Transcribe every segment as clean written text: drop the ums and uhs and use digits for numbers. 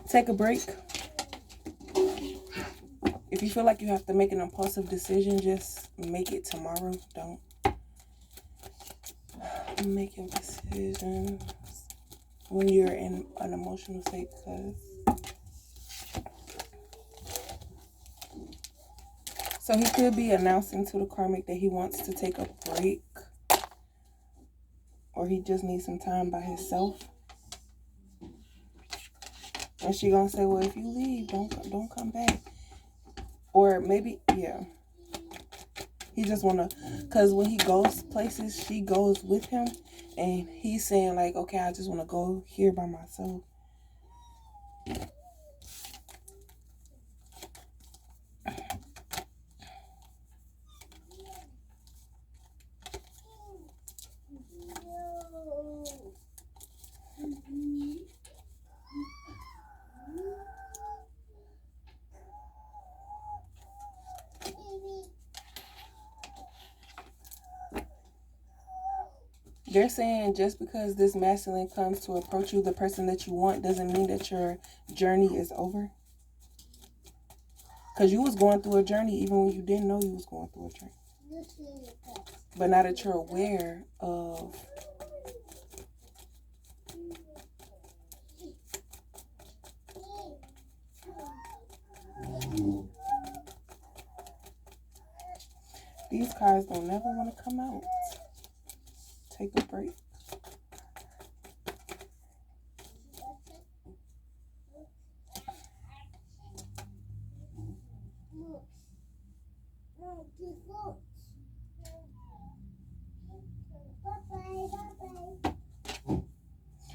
Take a break. If you feel like you have to make an impulsive decision, just make it tomorrow. Don't make your decisions when you're in an emotional state, because so he could be announcing to the karmic that he wants to take a break, or he just needs some time by himself. And she gonna say, well, if you leave, don't come back. Or maybe, yeah, he just wanna, because when he goes places, she goes with him, and he's saying like, okay, I just want to go here by myself. They're saying just because this masculine comes to approach you, the person that you want, doesn't mean that your journey is over. Because you was going through a journey even when you didn't know you was going through a journey. But now that you're aware of these cards, don't never want to come out. Take a break.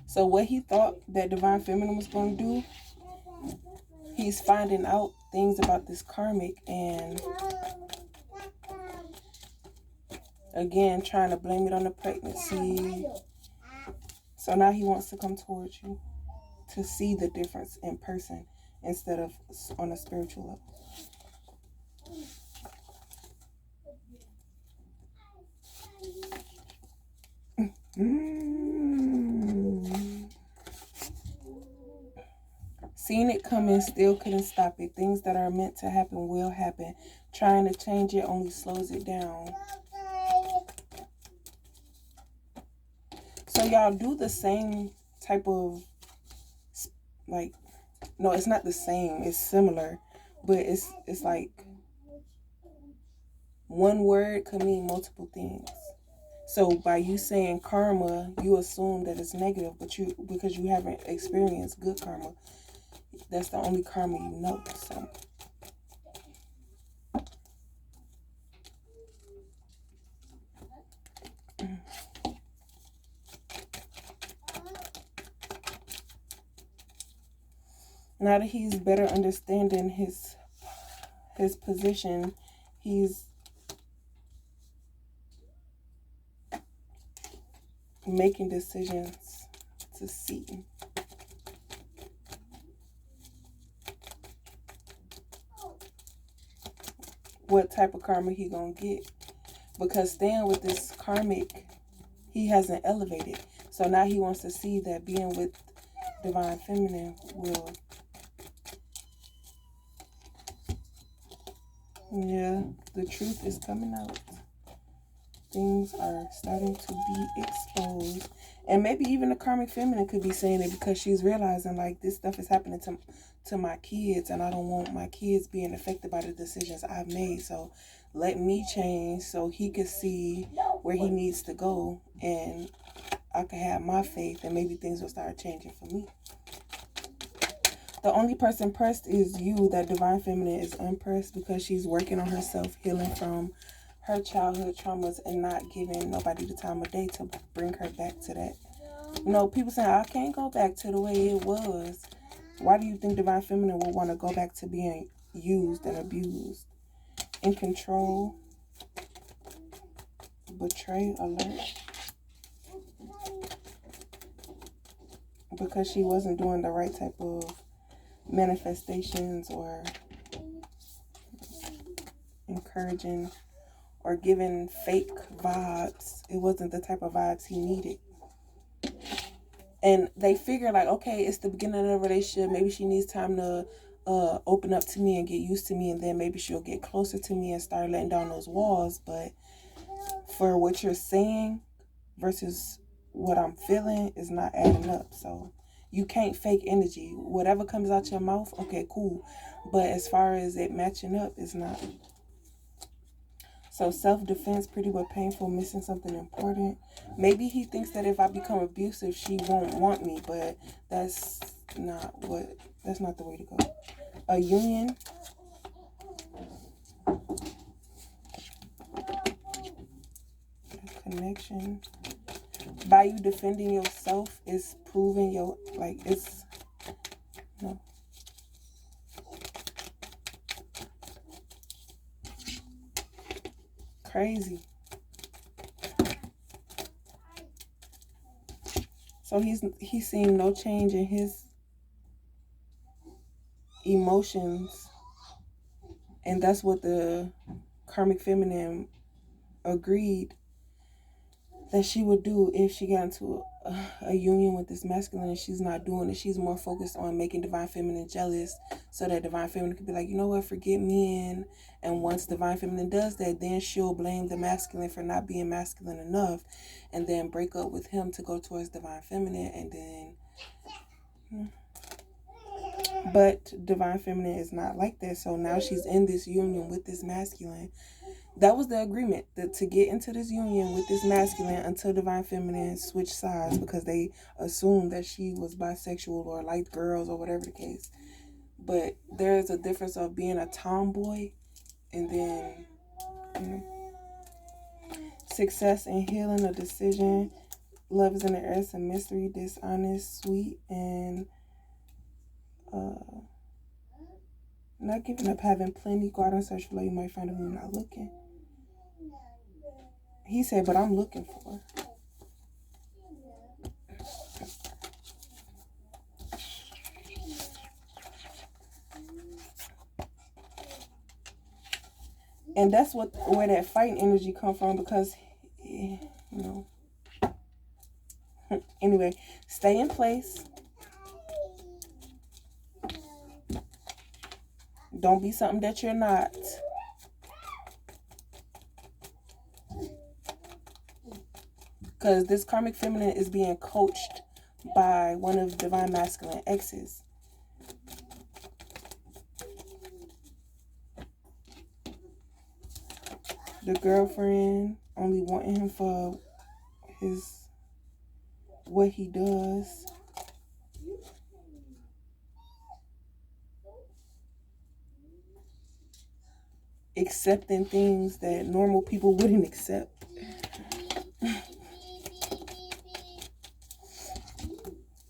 So what he thought that Divine Feminine was going to do, he's finding out things about this karmic and again trying to blame it on the pregnancy. So now he wants to come towards you to see the difference in person instead of on a spiritual level. Seeing it coming, still couldn't stop it. Things that are meant to happen will happen. Trying to change it only slows it down. So y'all do the same type of, like, no, it's not the same. It's similar, but it's like one word could mean multiple things. So by you saying karma, you assume that it's negative, but because you haven't experienced good karma, that's the only karma you know. So now that he's better understanding his position, he's making decisions to see what type of karma he gonna get. Because staying with this karmic, he hasn't elevated. So now he wants to see that being with Divine Feminine will, yeah, the truth is coming out. Things are starting to be exposed. And maybe even the karmic feminine could be saying it because she's realizing like this stuff is happening to my kids, and I don't want my kids being affected by the decisions I've made. So let me change so he can see where he needs to go, and I can have my faith, and maybe things will start changing for me. The only person pressed is you. That Divine Feminine is unpressed because she's working on herself, healing from her childhood traumas and not giving nobody the time of day to bring her back to that. You know, people saying, I can't go back to the way it was. Why do you think Divine Feminine will want to go back to being used and abused? In control, betray, alert. Because she wasn't doing the right type of manifestations or encouraging or giving fake vibes. It wasn't the type of vibes he needed. And they figure like, okay, it's the beginning of the relationship. Maybe she needs time to open up to me and get used to me, and then maybe she'll get closer to me and start letting down those walls. But for what you're saying versus what I'm feeling is not adding up. So you can't fake energy. Whatever comes out your mouth, okay, cool. But as far as it matching up, it's not. So self-defense, pretty but painful, missing something important. Maybe he thinks that if I become abusive, she won't want me, but that's not the way to go. A union. A connection. By you defending yourself is proving your, like, it's, no. Crazy. So he's seeing no change in his emotions, and that's what the karmic feminine agreed that she would do if she got into a union with this masculine, and she's not doing it. She's more focused on making divine feminine jealous so that divine feminine could be like, you know what, forget me. And once divine feminine does that, then she'll blame the masculine for not being masculine enough, and then break up with him to go towards divine feminine. And then but divine feminine is not like that. So now she's in this union with this masculine. That was the agreement, to get into this union with this masculine until divine feminine switched sides, because they assumed that she was bisexual or liked girls or whatever the case. But there's a difference of being a tomboy and then success and healing, a decision. Love is in the air, some mystery, dishonest, sweet, and not giving up, having plenty. Go out and search for love, you might find it when you're not looking. He said, but I'm looking for. And that's where that fighting energy come from, because, you know. Anyway, stay in place. Don't be something that you're not. Because this karmic feminine is being coached by one of divine masculine exes. The girlfriend only wanting him for what he does. Accepting things that normal people wouldn't accept.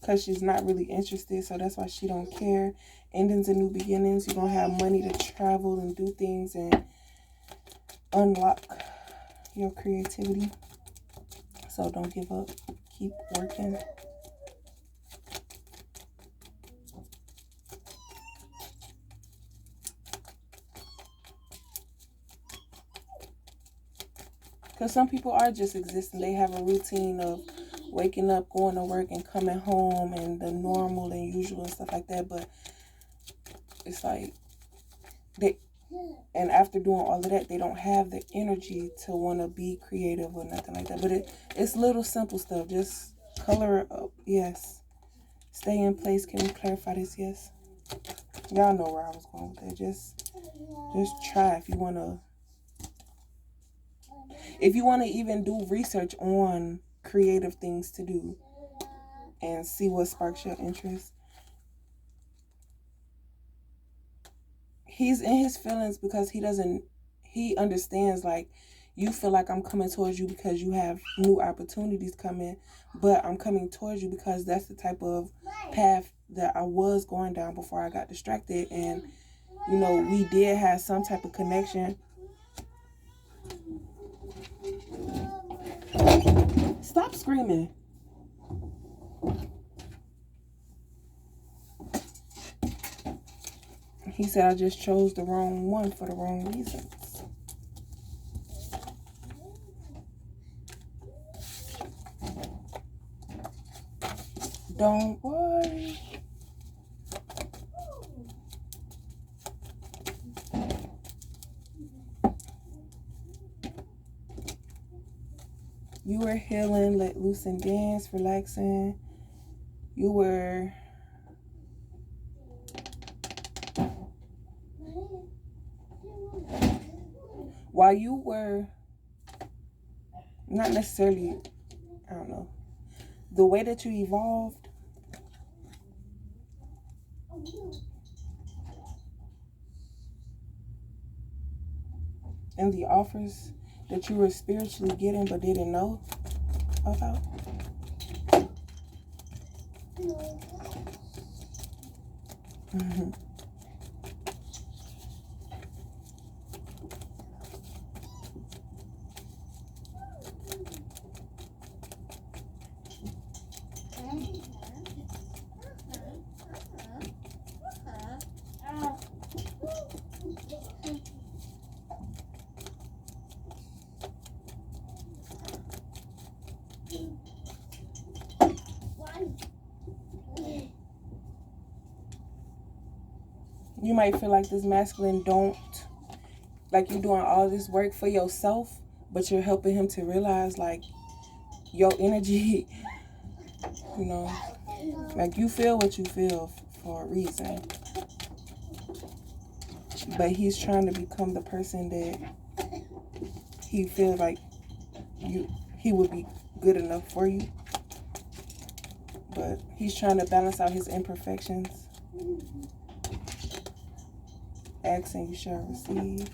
Because she's not really interested, so that's why she don't care. Endings and new beginnings. You're going to have money to travel and do things and unlock your creativity. So don't give up. Keep working. Because some people are just existing. They have a routine of waking up, going to work, and coming home, and the normal and usual and stuff like that. But it's like and after doing all of that, they don't have the energy to want to be creative or nothing like that. But it's little simple stuff. Just color it up. Yes. Stay in place. Can we clarify this? Yes. Y'all know where I was going with that. Just try if you want to. If you want to even do research on creative things to do and see what sparks your interest. He's in his feelings because he understands, like, you feel like I'm coming towards you because you have new opportunities coming, but I'm coming towards you because that's the type of path that I was going down before I got distracted. And, you know, we did have some type of connection. Stop screaming. He said, I just chose the wrong one for the wrong reasons. Don't worry. You were healing, let loose and dance, relaxing. You were while you were not necessarily, I don't know, the way that you evolved, and the offers that you were spiritually getting but didn't know about. Mm-hmm. You might feel like this masculine don't, like you're doing all this work for yourself, but you're helping him to realize like your energy, you know, like you feel what you feel for a reason. But he's trying to become the person that he feels like he would be good enough for you. But he's trying to balance out his imperfections. Ask and you shall receive.